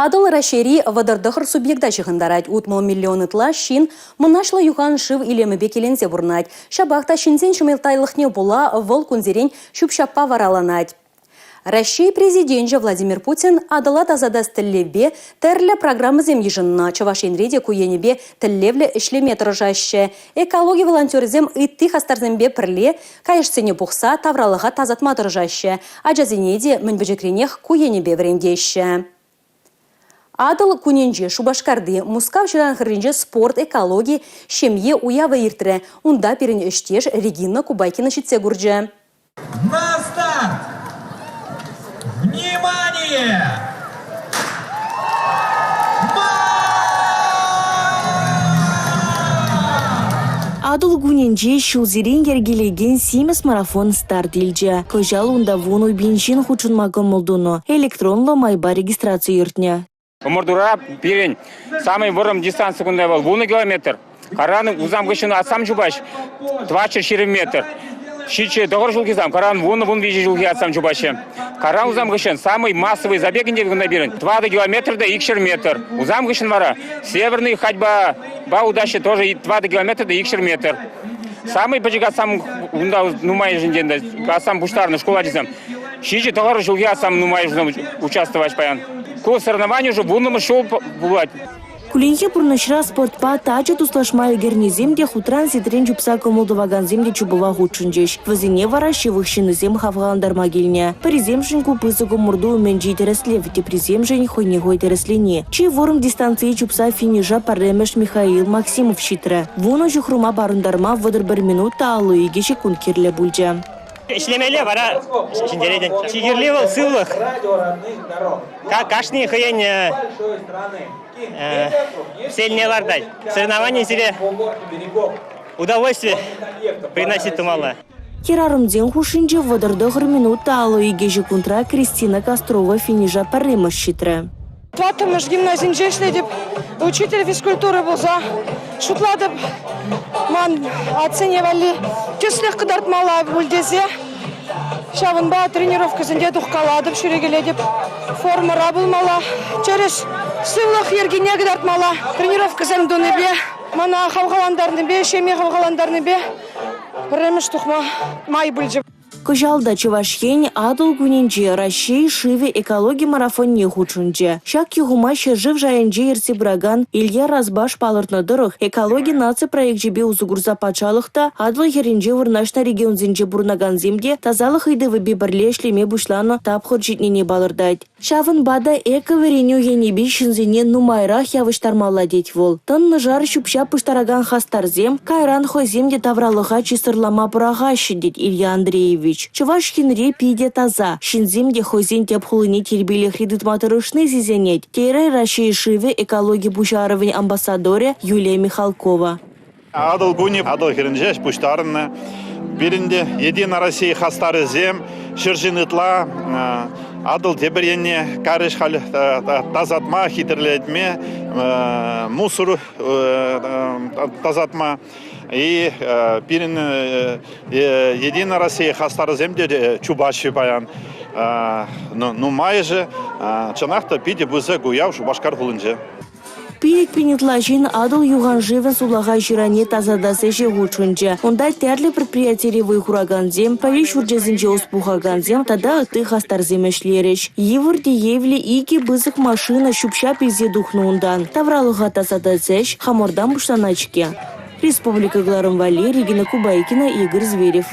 Адыл Рашери вадардахыр субъекта чыгындарать утмал миллионытла шин мынашлы юхан шив илемебе келенсе бурнать. Шабахта шинсен шымелтайлыхне була вол кунзерень шупшаппа вараланать. Россия президенті Владимир Путин адыла тазадас тіллебе тәрлі программы земежінна Чавашенреде куенебе тіллевлі ішлеме тұржашы. Экология волонтерзем итті хастарзембе пірле кайышсене бұқса тавралыға тазатма тұржашы. Аджазинеде мінбіжекренех куенебе врендеші. Адыл куненже Шубашкарды Мускав Жиранхырынже спорт, экология, шемье уява иртірі. Унда перен үштеш Регина Кубайкина шитсе гурджа. На старт! Внимание! Адыл гуненже шулзерен ергелеген симес марафон старт илже. Кожал унда вуну бенчин хучун магон молдуно. Электронлы майба регистрация юртня. Умурдура пирень. Самый вором дистанция кунда был. Вуну километр. Караны узам гышын атсам жубаш. 24 метр. Шиче доғыр жылғы зам. Каран вуну вижи жылғы атсам жубашы. Каран узам гышын самый массовый забег инде кунда бирен. 20 километр да 2 метр. Узам гышын вара. Северный ходьба ба удачи тоже 20 километр да 2 метр. Самый бачыга сам унда нумай жинденде. Асам буштарны школа дизам. Шиче доғыр жылғы атсам нумай участвовать паян. Ко соревнованию уже вуну шел бывать. Кулинхе пурнышра спортпа тача туслашмаю гернеземде хутран ситрен чупса комолдоваган земде чубова худшынжеш. Вазине вара шивых шинызем хавгаландар могильня. Париземшин купысыгу мурду менджи тереслев, те приземжень хойнегой тереслене. Чи ворум дистанции чупса финижа парремеш Михаил Максимов щитра. Вуну жухрума барындарма вадыр 1 минута алуиге секунд кирле бульджа. İşlemeli var şimdiden. Çigirli var sığlık. Kaşni хаян сельнеларда. Соревнования себе удовольствие приносит мало. Керарымден хушинже вадырды 1 минута алуиге секундра Кристина Кострова финижа парремеш щитра. Тватымыш гимназинже ишледіп, учитель физкультуры болса, шутладып, ман оценивали. Төслек қыдартмала бүлдезе. Шавынба тренировкасында дұққаладып, шүрегеледіп, формара болмала. Через сывлық ергене қыдартмала. Тренировкасын донебе, мана хавғаландарны бе, шеме хавғаландарны бе, біреміш тұқма май бүлжіп. Кожалда Чувашхень адыл гуненже Россия шиве экология марафон не худшунже. Шак югумаще жив жайенже ерси браган Илья Разбаш палыртны дырых экология нация проект жебе узугурза пачалыхта адыл херенже вырнашна регион зинже бурнаган земде тазалық идывы бебірле шлеме бушланы тапхыр житнене балырдайд. Шавын бада эко-вереню енебе шинзене нумайрах явыштармала деть вол. Тынны жар шупша пыштараган хастарзем кайран хоземде тавралыға чисырлама пырага щедет Илья Андреевич. Чуваш хинре пиде таза. Шинземде хозен тепхулыне тербеле хредитматырышны зизенет. Тейрай Россия шиве экология бушаровын амбассадоре Юлия Михалкова. Адыл гуни, адыл херенжеш пуштарны. Биринде Единая Россия хастары зем, шыржынытла, адыл деберенне, карыш хал тазатма, хитерлетме, мусор тазатма. И пирин Единая Россия хастары земде чубаши паян. Ну майже чанахта пиде бузе гуяв Шубашкар хулынже. Пирек пенетлажин адыл юган живен сулага жиране тазадасы жегучунже. Онда терлі предприятие выхураган зем, павиш урджезінже успухаган зем, тада ты хастар земешлереш. Евурде евле иги бызык машина шупша пизе духнуундан. Тавралыға тазадасеш, хамордан буштаначке. Республика Гларым Валерий, Регина Кубайкина, Игорь Зверев.